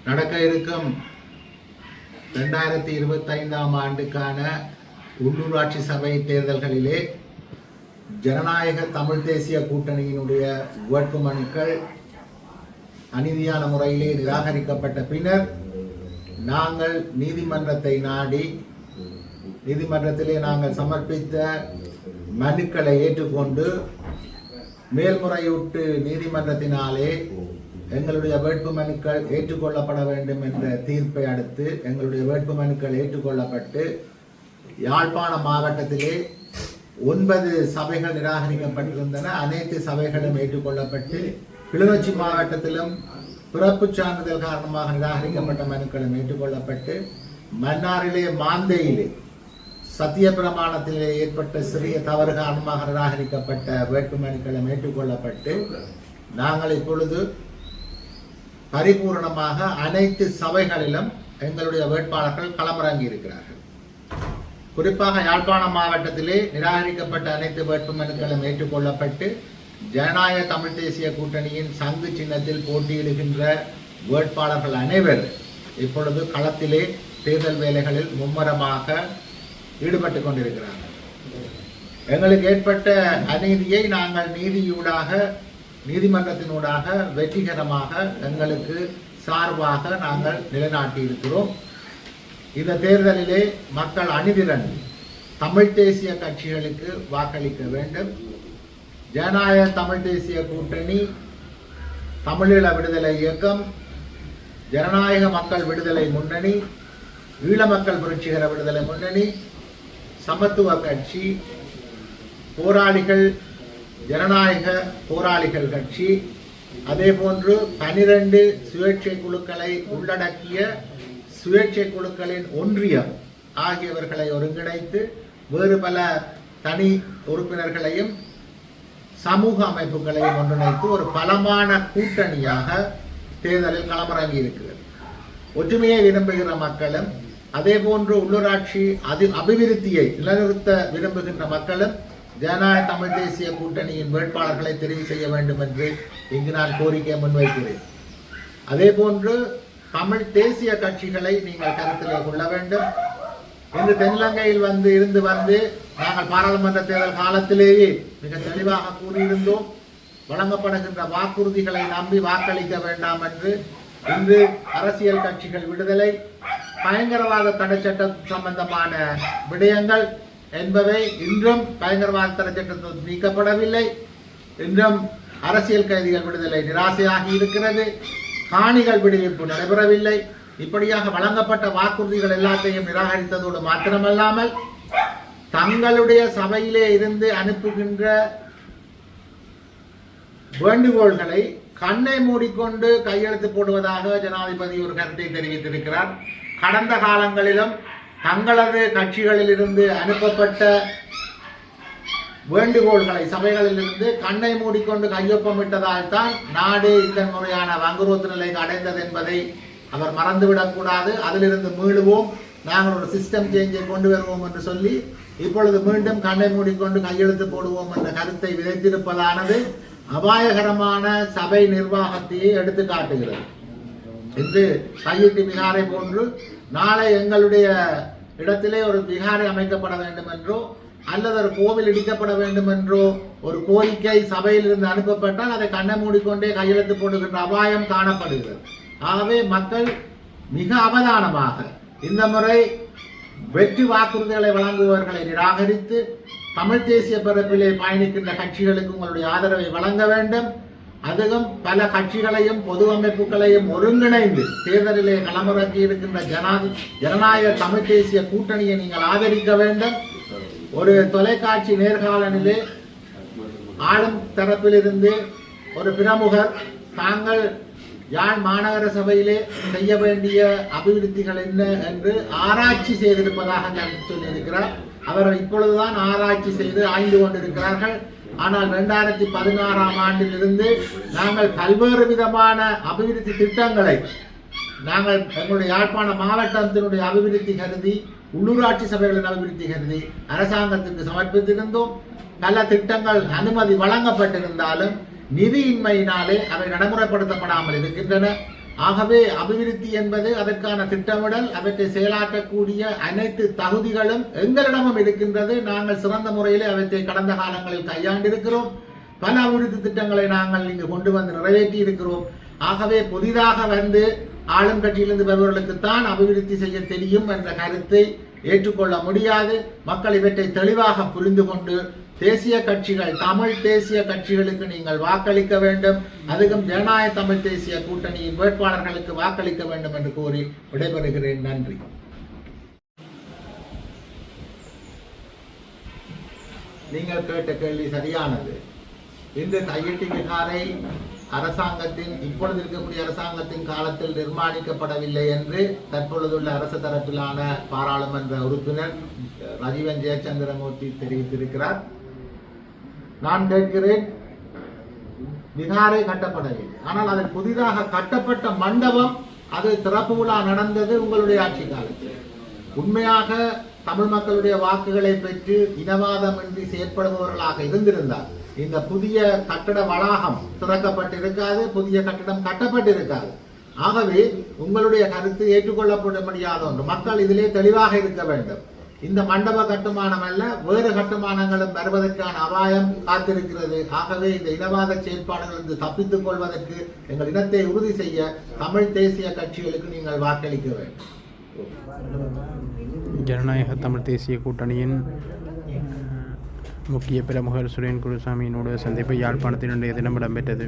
நடக்க இருக்கும் 2025ஆம் ஆண்டுக்கான உள்ளூராட்சி சபை தேர்தல்களிலே ஜனநாயக தமிழ் தேசிய கூட்டணியினுடைய வேட்புமனுக்கள் அநீதியான முறையிலே நிராகரிக்கப்பட்ட பின்னர் நாங்கள் நீதிமன்றத்தை நாடி நீதிமன்றத்திலே நாங்கள் சமர்ப்பித்த மனுக்களை ஏற்றுக்கொண்டு மேல்முறையீட்டு நீதிமன்றத்தினாலே எங்களுடைய வேட்புமனுக்கள் ஏற்றுக்கொள்ளப்பட வேண்டும் என்ற தீர்ப்பை அடுத்து எங்களுடைய வேட்புமனுக்கள் ஏற்றுக்கொள்ளப்பட்டு யாழ்ப்பாண மாவட்டத்திலே 9 சபைகள் நிராகரிக்கப்பட்டிருந்தன. அனைத்து சபைகளும் ஏற்றுக்கொள்ளப்பட்டு கிளிநொச்சி மாவட்டத்திலும் பிறப்பு சான்றிதழ் காரணமாக நிராகரிக்கப்பட்ட மனுக்களும் ஏற்றுக்கொள்ளப்பட்டு மன்னாரிலே மாந்தையிலே சத்திய பிரமாணத்திலே ஏற்பட்ட சிறிய தவறு காரணமாக நிராகரிக்கப்பட்ட வேட்புமனுக்களும் ஏற்றுக்கொள்ளப்பட்டு நாங்கள் இப்பொழுது பரிபூர்ணமாக அனைத்து சபைகளிலும் எங்களுடைய வேட்பாளர்கள் களமிறங்கி இருக்கிறார்கள். குறிப்பாக யாழ்ப்பாணம் மாவட்டத்திலே நிராகரிக்கப்பட்ட அனைத்து வேட்புமனுக்களும் ஏற்றுக்கொள்ளப்பட்டு ஜனநாயக தமிழ் தேசிய கூட்டணியின் சங்கு சின்னத்தில் போட்டியிடுகின்ற வேட்பாளர்கள் அனைவர் இப்பொழுது களத்திலே தேர்தல் வேலைகளில் மும்முரமாக ஈடுபட்டு கொண்டிருக்கிறார்கள். எங்களுக்கு ஏற்பட்ட அநீதியை நாங்கள் நீதிமன்றத்தினூடாக வெற்றிகரமாக எங்களுக்கு சார்பாக நாங்கள் நிலைநாட்டி இருக்கிறோம். இந்த தேர்தலிலே மக்கள் அணிதிரண்டு தமிழ் தேசிய கட்சிகளுக்கு வாக்களிக்க வேண்டும். ஜனநாயக தமிழ் தேசிய கூட்டணி, தமிழீழ விடுதலை இயக்கம், ஜனநாயக மக்கள் விடுதலை முன்னணி, ஈழ மக்கள் புரட்சிகர விடுதலை முன்னணி, சமத்துவ கட்சி, போராளிகள் ஜனநாயக போராளிகள் கட்சி, அதே போன்று 12 சுயேட்சை குழுக்களை உள்ளடக்கிய சுயேட்சை குழுக்களின் ஒன்றியம் ஆகியவர்களை ஒருங்கிணைத்து வேறு பல தனி உறுப்பினர்களையும் சமூக அமைப்புகளையும் ஒன்றிணைத்து ஒரு பலமான கூட்டணியாக தேர்தலில் களமிறங்கி இருக்கிறது. ஒற்றுமையை விரும்புகிற மக்களும் அதே போன்று உள்ளூராட்சி அபிவிருத்தியை நிலைநிறுத்த விரும்புகின்ற மக்களும் ஜனநாயக தமிழ் தேசிய கூட்டணியின் வேட்பாளர்களை தெரிவு செய்ய வேண்டும் என்று இங்கு நான் கோரிக்கை முன்வைக்கிறேன். அதே போன்று தமிழ் தேசிய கட்சிகளை நீங்கள் கருத்திலே கொள்ள வேண்டும். இன்று தென்னிலங்கையில் இருந்து நாங்கள் பாராளுமன்ற தேர்தல் காலத்திலேயே மிக தெளிவாக கூறியிருந்தோம். வழங்கப்படுகின்ற வாக்குறுதிகளை நம்பி வாக்களிக்க வேண்டாம் என்று. இன்று அரசியல் கட்சிகள் விடுதலை, பயங்கரவாத தடை சட்டம் சம்பந்தமான விடயங்கள் என்பவை இன்றும் பயங்கரவாத தடை சட்டத்தில் நீக்கப்படவில்லை. இன்றும் அரசியல் கைதிகள் விடுதலை நிராசையாகி இருக்கிறது. காணிகள் விடுவிப்பு நடைபெறவில்லை. இப்படியாக வழங்கப்பட்ட வாக்குறுதிகள் எல்லாத்தையும் நிராகரித்ததோடு மாத்திரமல்லாமல் தங்களுடைய சபையிலே இருந்து அனுப்புகின்ற வேண்டுகோள்களை கண்ணை மூடிக்கொண்டு கையெழுத்து போடுவதாக ஜனாதிபதி ஒரு கருத்தை தெரிவித்திருக்கிறார். கடந்த காலங்களிலும் தங்களது கட்சிகளில் இருந்து அனுப்பப்பட்ட வேண்டுகோள்களை சபைகளிலிருந்து கண்ணை மூடிக்கொண்டு கையொப்பமிட்டதால் தான் நாடு இந்த முறையான வங்குரோத்து நிலைக்கு அடைந்தது என்பதை அவர் மறந்துவிடக்கூடாது. அதிலிருந்து மீளுவோம், நாங்கள் ஒரு சிஸ்டம் சேஞ்சை கொண்டு வருவோம் என்று சொல்லி இப்பொழுது மீண்டும் கண்ணை மூடிக்கொண்டு கையெழுத்து போடுவோம் என்ற கருத்தை விதைத்திருப்பதானது அபாயகரமான சபை நிர்வாகத்தையே எடுத்து காட்டுகிறது. இன்று கையிட்டு விகாரை போன்று நாளை எங்களுடைய இடத்திலே ஒரு விகாரை அமைக்கப்பட வேண்டும் என்றோ அல்லது ஒரு கோவில் இடிக்கப்பட வேண்டும் என்றோ ஒரு கோரிக்கை சபையில் இருந்து அனுப்பப்பட்டால் அதை கண்ணை மூடிக்கொண்டே கையெழுத்து போடுகின்ற அபாயம் காணப்படுகிறது. ஆகவே மக்கள் மிக அவதானமாக இந்த முறை வெற்றி வாக்குறுதிகளை வழங்குபவர்களை நிராகரித்து தமிழ் தேசிய பரப்பிலே பயணிக்கின்ற கட்சிகளுக்கு உங்களுடைய ஆதரவை வழங்க வேண்டும். அதுவும் பல கட்சிகளையும் பொது அமைப்புகளையும் ஒருங்கிணைந்து தேர்தலிலே களமிறங்கி இருக்கின்ற ஜனநாயக தமிழ் தேசிய கூட்டணியை நீங்கள் ஆதரிக்க வேண்டும். ஒரு தொலைக்காட்சி நேர்காணலிலே ஆளும் தரப்பிலிருந்து ஒரு பிரமுகர் தாங்கள் யாழ் மாநகர சபையிலே செய்ய வேண்டிய அபிவிருத்திகள் என்ன என்று ஆராய்ச்சி செய்திருப்பதாக சொல்லியிருக்கிறார். அவர் இப்பொழுதுதான் ஆராய்ச்சி செய்து ஆய்ந்து கொண்டிருக்கிறார்கள். ஆனால் 2016ஆம் ஆண்டிலிருந்து நாங்கள் பல்வேறு விதமான அபிவிருத்தி திட்டங்களை நாங்கள் எங்களுடைய யாழ்ப்பாண மாவட்டத்தினுடைய அபிவிருத்தி கருதி உள்ளூராட்சி சபைகளின் அபிவிருத்தி கருதி அரசாங்கத்திற்கு சமர்ப்பித்திருந்தோம். பல திட்டங்கள் அனுமதி வழங்கப்பட்டிருந்தாலும் நிதியின்மையினாலே அவை நடைமுறைப்படுத்தப்படாமல் இருக்கின்றன. ஆகவே அபிவிருத்தி என்பது அதற்கான திட்டமிடல், அவற்றை செயலாற்றக்கூடிய அனைத்து தகுதிகளும் எங்களிடமும் இருக்கின்றது. நாங்கள் சிறந்த முறையில் அவற்றை கடந்த காலங்களில் கையாண்டிருக்கிறோம். பல அபிவிருத்தி திட்டங்களை நாங்கள் இங்கு கொண்டு வந்து நிறைவேற்றி இருக்கிறோம். ஆகவே புதிதாக வந்து ஆளும் கட்சியிலிருந்து வருபவர்களுக்குத்தான் அபிவிருத்தி செய்ய தெரியும் என்ற கருத்தை ஏற்றுக்கொள்ள முடியாது. மக்கள் இவற்றை தெளிவாக புரிந்து கொண்டு தேசிய கட்சிகள், தமிழ் தேசிய கட்சிகளுக்கு நீங்கள் வாக்களிக்க வேண்டும். அதுவும் ஜனநாயக தமிழ் தேசிய கூட்டணியின் வேட்பாளர்களுக்கு வாக்களிக்க வேண்டும் என்று கூறி விடைபெறுகிறேன். நன்றி. நீங்கள் கேட்ட கேள்வி சரியானது. இன்று தையிட்டி விகாரை அரசாங்கத்தின் இப்பொழுது இருக்கக்கூடிய அரசாங்கத்தின் காலத்தில் நிர்மாணிக்கப்படவில்லை என்று தற்பொழுதுள்ள அரசு தரப்பிலான பாராளுமன்ற உறுப்பினர் ரஜீவன் ஜெயச்சந்திரமூர்த்தி தெரிவித்திருக்கிறார். நான் கேட்கிறேன், விகாரை கட்டப்படவில்லை, ஆனால் அதில் புதிதாக கட்டப்பட்ட மண்டபம், அது திறப்பு விழா நடந்தது உங்களுடைய ஆட்சி காலத்தில். உண்மையாக தமிழ் மக்களுடைய வாக்குகளை பெற்று இனவாதமின்றி செயற்படுபவர்களாக இருந்திருந்தார் இந்த புதிய கட்டட வளாகம் திறக்கப்பட்டிருக்காது, புதிய கட்டடம் கட்டப்பட்டிருக்காது. ஆகவே உங்களுடைய கருத்து ஏற்றுக்கொள்ளப்பட முடியாத ஒன்று. மக்கள் இதிலே தெளிவாக இருக்க வேண்டும். இந்த மண்டப கட்டுமானம் அல்ல, வேறு கட்டுமானங்களும் வருவதற்கான அபாயம் காத்திருக்கிறது. ஆகவே இந்த இனவாத செயற்பாடுகளிலிருந்து தப்பித்துக் கொள்வதற்கு எங்கள் இனத்தை உறுதி செய்ய தமிழ் தேசிய கட்சிகளுக்கு நீங்கள் வாக்களிக்க வேண்டும். ஜனநாயக தமிழ் தேசிய கூட்டணியின் முக்கிய பிரமுகர் சுரேன் குருசாமியினுடைய சந்திப்பு யாழ்ப்பாணத்தில் இன்றைய தினம் இடம்பெற்றது.